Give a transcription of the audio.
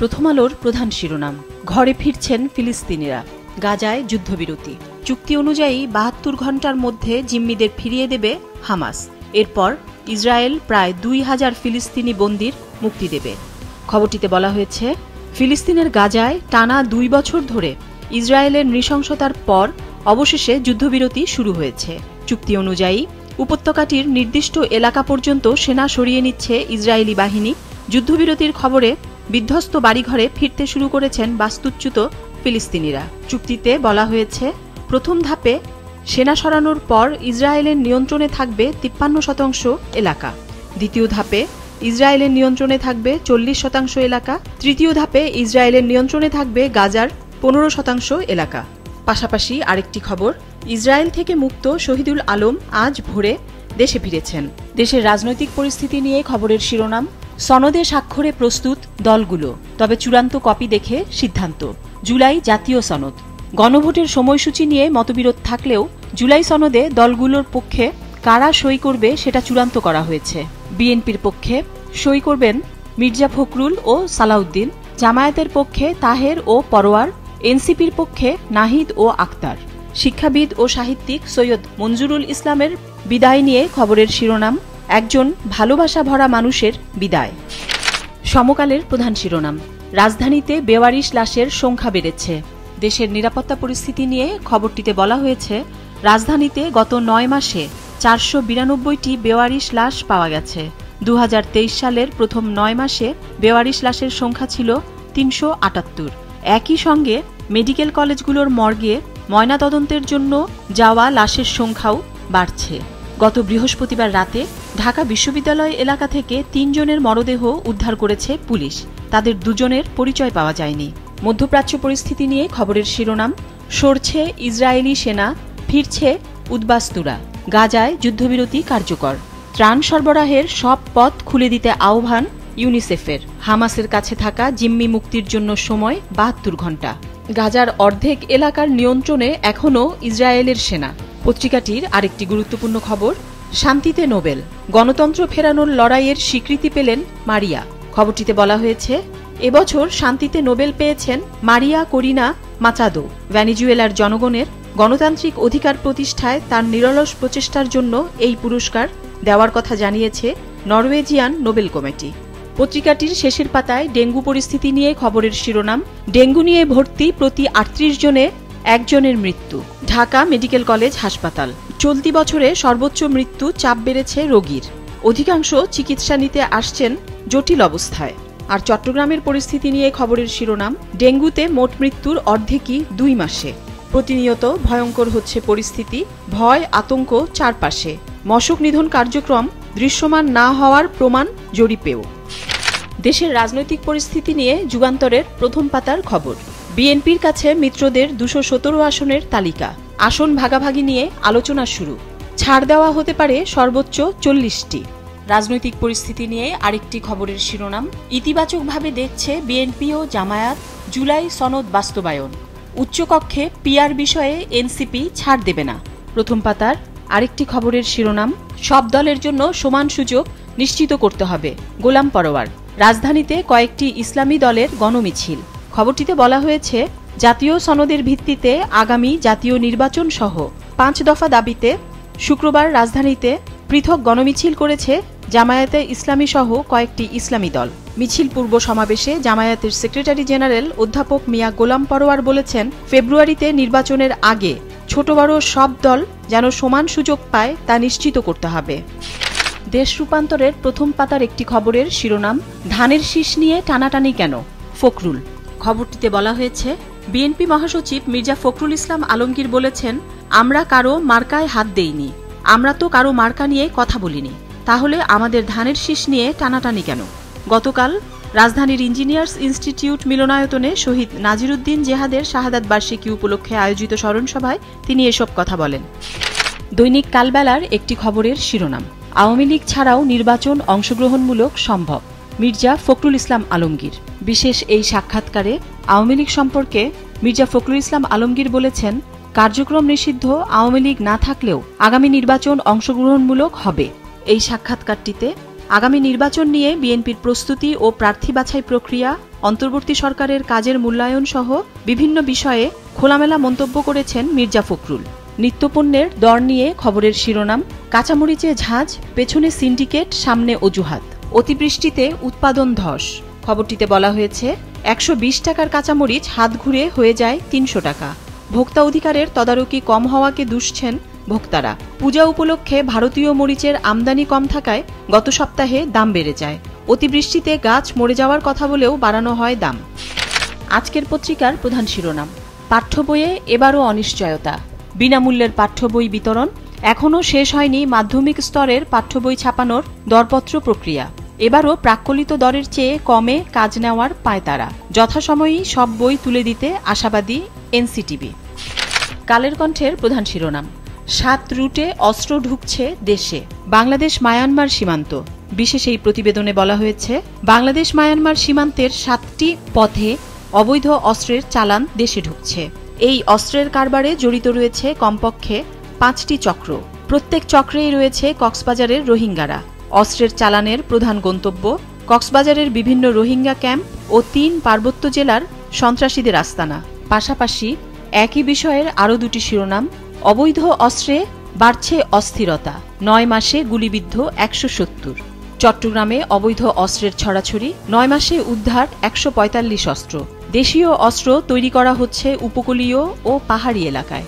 প্রথম আলোর প্রধান শিরোনাম, ঘরে ফিরছেন ফিলিস্তিনিরা, গাজায় যুদ্ধবিরতি। চুক্তি অনুযায়ী ৭২ ঘণ্টার মধ্যে জিম্মিদের ফিরিয়ে দেবে হামাস। এরপর ইসরায়েল প্রায় ২,০০০ ফিলিস্তিনি বন্দীর মুক্তি দেবে। খবরটিতে বলা হয়েছে, ফিলিস্তিনের গাজায় টানা ২ বছর ধরে ইসরায়েলের নৃশংসতার পর অবশেষে যুদ্ধবিরতি শুরু হয়েছে। চুক্তি অনুযায়ী উপত্যকাটির নির্দিষ্ট এলাকা পর্যন্ত সেনা সরিয়ে নিচ্ছে ইসরায়েলি বাহিনী। যুদ্ধবিরতির খবরে বিধ্বস্ত বাড়িঘরে ফিরতে শুরু করেছেন বাস্তুচ্যুত ফিলিস্তিনিরা। চুক্তিতে বলা হয়েছে, প্রথম ধাপে সেনা সরানোর পর ইসরায়েলের নিয়ন্ত্রণে থাকবে ৫৩% এলাকা। দ্বিতীয় ধাপে ইসরায়েলের নিয়ন্ত্রণে থাকবে ৪০% এলাকা। তৃতীয় ধাপে ইসরায়েলের নিয়ন্ত্রণে থাকবে গাজার ১৫% এলাকা। পাশাপাশি আরেকটি খবর, ইসরায়েল থেকে মুক্ত শহীদুল আলম আজ ভোরে দেশে ফিরেছেন। দেশের রাজনৈতিক পরিস্থিতি নিয়ে খবরের শিরোনাম, সনদে স্বাক্ষরে প্রস্তুত দলগুলো, তবে চূড়ান্ত কপি দেখে সিদ্ধান্ত। জুলাই জাতীয় সনদ। গণভোটের সময়সূচি নিয়ে মতবিরোধ থাকলেও জুলাই সনদে দলগুলোর পক্ষে কারা সই করবে সেটা চূড়ান্ত করা হয়েছে। বিএনপির পক্ষে সই করবেন মির্জা ফখরুল ও সালাউদ্দিন, জামায়াতের পক্ষে তাহের ও পরোয়ার, এনসিপির পক্ষে নাহিদ ও আক্তার। শিক্ষাবিদ ও সাহিত্যিক সৈয়দ মঞ্জুরুল ইসলামের বিদায় নিয়ে খবরের শিরোনাম, একজন ভালোবাসা ভরা মানুষের বিদায়। সমকালের প্রধান শিরোনাম, রাজধানীতে বেওয়ারিশ লাশের সংখ্যা বেড়েছে। দেশের নিরাপত্তা পরিস্থিতি নিয়ে খবরটিতে বলা হয়েছে, রাজধানীতে গত ৯ মাসে ৪৯২টি বেওয়ারিশ লাশ পাওয়া গেছে। ২০২৩ সালের প্রথম ৯ মাসে বেওয়ারিশ লাশের সংখ্যা ছিল ৩৭৮। একই সঙ্গে মেডিকেল কলেজগুলোর মর্গে ময়নাতদন্তের জন্য যাওয়া লাশের সংখ্যাও বাড়ছে। গত বৃহস্পতিবার রাতে ঢাকা বিশ্ববিদ্যালয় এলাকা থেকে ৩ জনের মরদেহ উদ্ধার করেছে পুলিশ। তাদের ২ জনের পরিচয় পাওয়া যায়নি। মধ্যপ্রাচ্য পরিস্থিতি নিয়ে খবরের শিরোনাম, সরছে ইসরায়েলি সেনা, ফিরছে উদ্বাস্তুরা, গাজায় যুদ্ধবিরতি কার্যকর। ত্রাণ সরবরাহের সব পথ খুলে দিতে আহ্বান ইউনিসেফের। হামাসের কাছে থাকা জিম্মি মুক্তির জন্য সময় ৭২ ঘণ্টা। গাজার অর্ধেক এলাকার নিয়ন্ত্রণে এখনও ইসরায়েলের সেনা। পত্রিকাটির আরেকটি গুরুত্বপূর্ণ খবর, শান্তিতে নোবেল, গণতন্ত্র ফেরানোর লড়াইয়ের স্বীকৃতি পেলেন মারিয়া। খবরটিতে বলা হয়েছে, এবছর শান্তিতে নোবেল পেয়েছেন মারিয়া করিনা মাচাদো। ভেনেজুয়েলার জনগণের গণতান্ত্রিক অধিকার প্রতিষ্ঠায় তার নিরলস প্রচেষ্টার জন্য এই পুরস্কার দেওয়ার কথা জানিয়েছে নরওয়েজিয়ান নোবেল কমিটি। পত্রিকাটির শেষের পাতায় ডেঙ্গু পরিস্থিতি নিয়ে খবরের শিরোনাম, ডেঙ্গু নিয়ে ভর্তি প্রতি ৩৮ জনে ১ জনের মৃত্যু। ঢাকা মেডিকেল কলেজ হাসপাতাল। চলতি বছরে সর্বোচ্চ মৃত্যু চাপ বেড়েছে রোগীর। অধিকাংশ চিকিৎসা নিতে আসছেন জটিল অবস্থায়। আর চট্টগ্রামের পরিস্থিতি নিয়ে খবরের শিরোনাম, ডেঙ্গুতে মোট মৃত্যুর অর্ধেকই ২ মাসে। প্রতিনিয়ত ভয়ঙ্কর হচ্ছে পরিস্থিতি, ভয় আতঙ্ক চারপাশে। মশক নিধন কার্যক্রম দৃশ্যমান না হওয়ার প্রমাণ জরিপেও। দেশের রাজনৈতিক পরিস্থিতি নিয়ে যুগান্তরের প্রথম পাতার খবর, বিএনপির কাছে মিত্রদের ২১৭ আসনের তালিকা। আসন ভাগাভাগি নিয়ে আলোচনা শুরু। ছাড় দেওয়া হতে পারে সর্বোচ্চ ৪০টি। রাজনৈতিক পরিস্থিতি নিয়ে আরেকটি খবরের শিরোনাম, ইতিবাচকভাবে দেখছে বিএনপি ও জামায়াত জুলাই সনদ বাস্তবায়ন। উচ্চকক্ষে পিআর বিষয়ে এনসিপি ছাড় দেবে না। প্রথম পাতার আরেকটি খবরের শিরোনাম, সব দলের জন্য সমান সুযোগ নিশ্চিত করতে হবে, গোলাম পরোয়ার। রাজধানীতে কয়েকটি ইসলামী দলের গণমিছিল। খবরটিতে বলা হয়েছে, জাতীয় সনদের ভিত্তিতে আগামী জাতীয় নির্বাচন সহ ৫ দফা দাবিতে শুক্রবার রাজধানীতে পৃথক গণমিছিল করেছে জামায়াতে ইসলামী সহ কয়েকটি ইসলামী দল। মিছিল পূর্ব সমাবেশে জামায়াতের সেক্রেটারি জেনারেল অধ্যাপক মিয়া গোলাম পরোয়ার বলেছেন, ফেব্রুয়ারিতে নির্বাচনের আগে ছোট বড় সব দল যেন সমান সুযোগ পায় তা নিশ্চিত করতে হবে। দেশ রূপান্তরের প্রথম পাতার একটি খবরের শিরোনাম, ধানের শীষ নিয়ে টানাটানি কেন, ফখরুল। খবরটিতে বলা হয়েছে, বিএনপি মহাসচিব মির্জা ফখরুল ইসলাম আলমগীর বলেছেন, আমরা কারো মার্কায় হাত দেইনি, আমরা তো কারো মার্কা নিয়ে কথা বলিনি, তাহলে আমাদের ধানের শীষ নিয়ে টানাটানি কেন। গতকাল রাজধানীর ইঞ্জিনিয়ার্স ইনস্টিটিউট মিলনায়তনে শহীদ নাজিরউদ্দিন জেহাদের শাহাদাত বার্ষিকী উপলক্ষে আয়োজিত স্মরণসভায় তিনি এসব কথা বলেন। দৈনিক কালবেলার একটি খবরের শিরোনাম, আওয়ামী লীগ ছাড়াও নির্বাচন অংশগ্রহণমূলক সম্ভব, মির্জা ফখরুল ইসলাম আলমগীর। বিশেষ এই সাক্ষাৎকারে আওয়ামী লীগ সম্পর্কে মির্জা ফখরুল ইসলাম আলমগীর বলেছেন, কার্যক্রম নিষিদ্ধ আওয়ামী লীগ না থাকলেও আগামী নির্বাচন অংশগ্রহণমূলক হবে। এই সাক্ষাৎকারটিতে আগামী নির্বাচন নিয়ে বিএনপির প্রস্তুতি ও প্রার্থী বাছাই প্রক্রিয়া, অন্তর্বর্তী সরকারের কাজের মূল্যায়ন সহ বিভিন্ন বিষয়ে খোলামেলা মন্তব্য করেছেন মির্জা ফখরুল। নিত্যপণ্যের দর নিয়ে খবরের শিরোনাম, কাঁচামরিচে ঝাঁজ, পেছনে সিন্ডিকেট, সামনে অজুহাত। অতিবৃষ্টিতে উৎপাদন ধস। খবরটিতে বলা হয়েছে ১২০ টাকার কাঁচামরিচ হাত ঘুরে হয়ে যায় ৩০০ টাকা। ভোক্তা অধিকারের তদারকি কম হওয়াকে দুষছেন ভোক্তারা। পূজা উপলক্ষে ভারতীয় মরিচের আমদানি কম থাকায় গত সপ্তাহে দাম বেড়ে যায়। অতিবৃষ্টিতে গাছ মরে যাওয়ার কথা বলেও বাড়ানো হয় দাম। আজকের পত্রিকার প্রধান শিরোনাম, পাঠ্য বইয়ে এবারও অনিশ্চয়তা। বিনামূল্যের পাঠ্য বই বিতরণ। এখনও শেষ হয়নি মাধ্যমিক স্তরের পাঠ্য বই ছাপানোর দরপত্র প্রক্রিয়া। এবারও প্রাক্কলিত দরের চেয়ে কমে কাজ নেওয়ার পায়তারা। যথাসময়েই সব বই তুলে দিতে আশাবাদী এনসিটিবি। কালের কণ্ঠের প্রধান শিরোনাম, ৭ রুটে অস্ত্র ঢুকছে দেশে। বাংলাদেশ মায়ানমার সীমান্ত। বিশেষ এই প্রতিবেদনে বলা হয়েছে, বাংলাদেশ মায়ানমার সীমান্তের ৭টি পথে অবৈধ অস্ত্রের চালান দেশে ঢুকছে। এই অস্ত্রের কারবারে জড়িত রয়েছে কমপক্ষে ৫টি চক্র। প্রত্যেক চক্রেই রয়েছে কক্সবাজারের রোহিঙ্গারা। অস্ত্রের চালানের প্রধান গন্তব্য কক্সবাজারের বিভিন্ন রোহিঙ্গা ক্যাম্প ও ৩ পার্বত্য জেলার সন্ত্রাসীদের আস্তানা। পাশাপাশি একই বিষয়ের আরও ২টি শিরোনাম, অবৈধ অস্ত্রে বাড়ছে অস্থিরতা, ৯ মাসে গুলিবিদ্ধ ১৭০। চট্টগ্রামে অবৈধ অস্ত্রের ছড়াছড়ি, ৯ মাসে উদ্ধার ১৪৫ অস্ত্র। দেশীয় অস্ত্র তৈরি করা হচ্ছে উপকূলীয় ও পাহাড়ি এলাকায়।